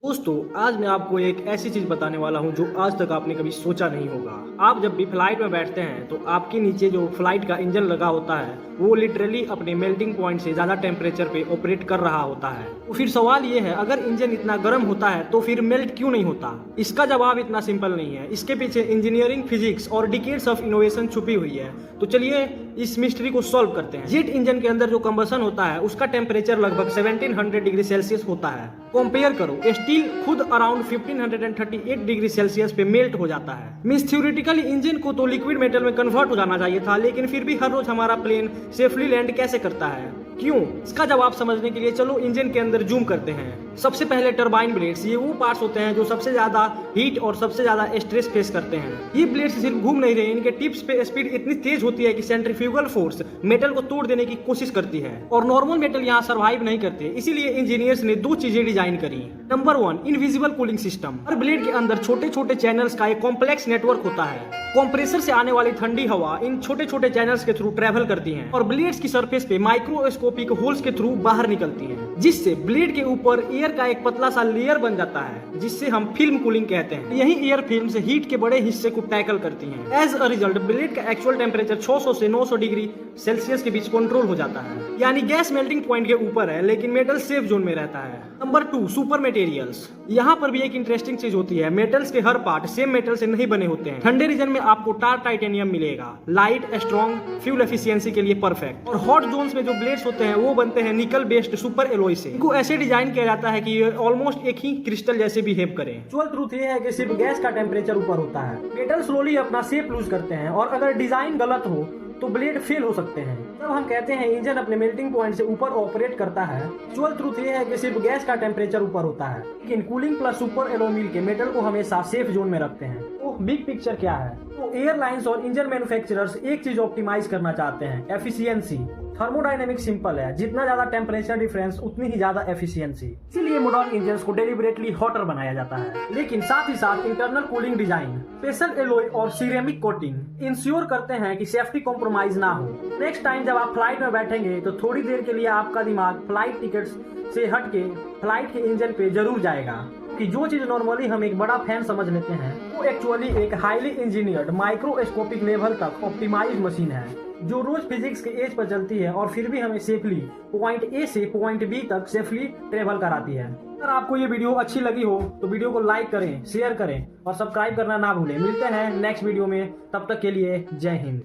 दोस्तों, आज मैं आपको एक ऐसी चीज बताने वाला हूं जो आज तक आपने कभी सोचा नहीं होगा। आप जब भी फ्लाइट में बैठते हैं तो आपके नीचे जो फ्लाइट का इंजन लगा होता है वो लिटरली अपने मेल्टिंग पॉइंट से ज्यादा टेम्परेचर पे ऑपरेट कर रहा होता है। तो फिर सवाल ये है, अगर इंजन इतना गर्म होता है तो फिर मेल्ट क्यों नहीं होता? इसका जवाब इतना सिंपल नहीं है। इसके पीछे इंजीनियरिंग, फिजिक्स और डिकेड्स ऑफ इनोवेशन छुपी हुई है। तो चलिए इस मिस्ट्री को सॉल्व करते हैं। जेट इंजन के अंदर जो कंबसन होता है उसका टेम्परेचर लगभग 1700 डिग्री सेल्सियस होता है। कंपेयर करो, स्टील खुद अराउंड 1538 डिग्री सेल्सियस पे मेल्ट हो जाता है। मींस थ्योरेटिकली इंजन को तो लिक्विड मेटल में कन्वर्ट हो जाना चाहिए था, लेकिन फिर भी हर रोज हमारा प्लेन सेफली लैंड कैसे करता है? क्यों? इसका जवाब समझने के लिए चलो इंजन के अंदर जूम करते हैं। सबसे पहले टरबाइन ब्लेड्स, ये वो पार्ट्स होते हैं जो सबसे ज्यादा हीट और सबसे ज्यादा स्ट्रेस फेस करते हैं। ये ब्लेड्स सिर्फ घूम नहीं रहे, इनके टिप्स पे स्पीड इतनी तेज होती है कि सेंट्रीफ्यूगल फोर्स मेटल को तोड़ देने की कोशिश करती है और नॉर्मल मेटल यहाँ सर्वाइव नहीं करते। इसीलिए इंजीनियर्स ने दो चीजें डिजाइन करी। Number 1, invisible cooling system. हर ब्लेड के अंदर छोटे छोटे चैनल्स का एक कॉम्प्लेक्स नेटवर्क होता है। कंप्रेसर से आने वाली ठंडी हवा इन छोटे छोटे चैनल्स के थ्रू ट्रेवल करती है और ब्लेड्स की सरफेस पे माइक्रोस्कोपिक होल्स के थ्रू बाहर निकलती है, जिससे ब्लेड के ऊपर एयर का एक पतला सा लेयर बन जाता है, जिससे हम फिल्म कूलिंग कहते हैं। यही एयर फिल्म से हीट के बड़े हिस्से को टैकल करती है। एज अ रिजल्ट ब्लेड का एक्चुअल टेम्परेचर 600 से 900 डिग्री सेल्सियस के बीच कंट्रोल हो जाता है। यानी गैस मेल्टिंग पॉइंट के ऊपर है लेकिन मेटल सेफ जोन में रहता है। Number 2, super materials. यहाँ पर भी एक इंटरेस्टिंग चीज होती है। मेटल्स के हर पार्ट सेम मेटल से नहीं बने होते हैं। ठंडे रीजन में आपको टार टाइटेनियम मिलेगा, लाइट, स्ट्रॉन्ग, फ्यूल एफिशिएंसी के लिए परफेक्ट। और हॉट जोन्स में जो ब्लेड्स होते हैं वो बनते हैं निकल बेस्ड सुपर एलॉय से। इनको ऐसे डिजाइन किया जाता है कि ये ऑलमोस्ट एक ही क्रिस्टल जैसे बिहेव करें। एक्चुअल ट्रूथ ये है कि सिर्फ गैस का टेम्परेचर ऊपर होता है। मेटल स्लोली अपना शेप लूज करते हैं और अगर डिजाइन गलत हो तो ब्लेड फेल हो सकते हैं। तब हम कहते हैं इंजन अपने मेल्टिंग पॉइंट से ऊपर ऑपरेट करता है। एक्चुअल ट्रूथ ये है कि सिर्फ गैस का टेम्परेचर ऊपर होता है, लेकिन कूलिंग प्लस सुपर एलॉय मिल के मेटल को हमेशा सेफ जोन में रखते हैं। तो बिग पिक्चर क्या है? तो एयरलाइंस और इंजन मैन्युफैक्चरर्स एक चीज ऑप्टिमाइज करना चाहते हैं, एफिशिएंसी। थर्मोडायनेमिक सिंपल है, जितना ज्यादा टेम्परेचर डिफरेंस उतनी ही ज्यादा एफिशिएंसी। इसीलिए मॉडर्न इंजन्स को डेलिबरेटली हॉटर बनाया जाता है, लेकिन साथ ही साथ internal cooling design, special alloy और सिरेमिक कोटिंग इंश्योर करते हैं कि सेफ्टी कॉम्प्रोमाइज ना हो। नेक्स्ट टाइम जब आप फ्लाइट में बैठेंगे तो थोड़ी देर के लिए आपका दिमाग फ्लाइट टिकट्स से हट के फ्लाइट के इंजन पे जरूर जाएगा कि जो चीज नॉर्मली हम एक बड़ा फैन समझ लेते हैं वो एक्चुअली एक हाईली इंजीनियर्ड माइक्रोस्कोपिक लेवल तक ऑप्टिमाइज्ड मशीन है, जो रोज फिजिक्स के एज पर चलती है और फिर भी हमें सेफली पॉइंट ए से पॉइंट बी तक सेफली ट्रेवल कराती है। अगर आपको ये वीडियो अच्छी लगी हो तो वीडियो को लाइक करें, शेयर करें और सब्सक्राइब करना ना भूलें। मिलते हैं नेक्स्ट वीडियो में, तब तक के लिए जय हिंद।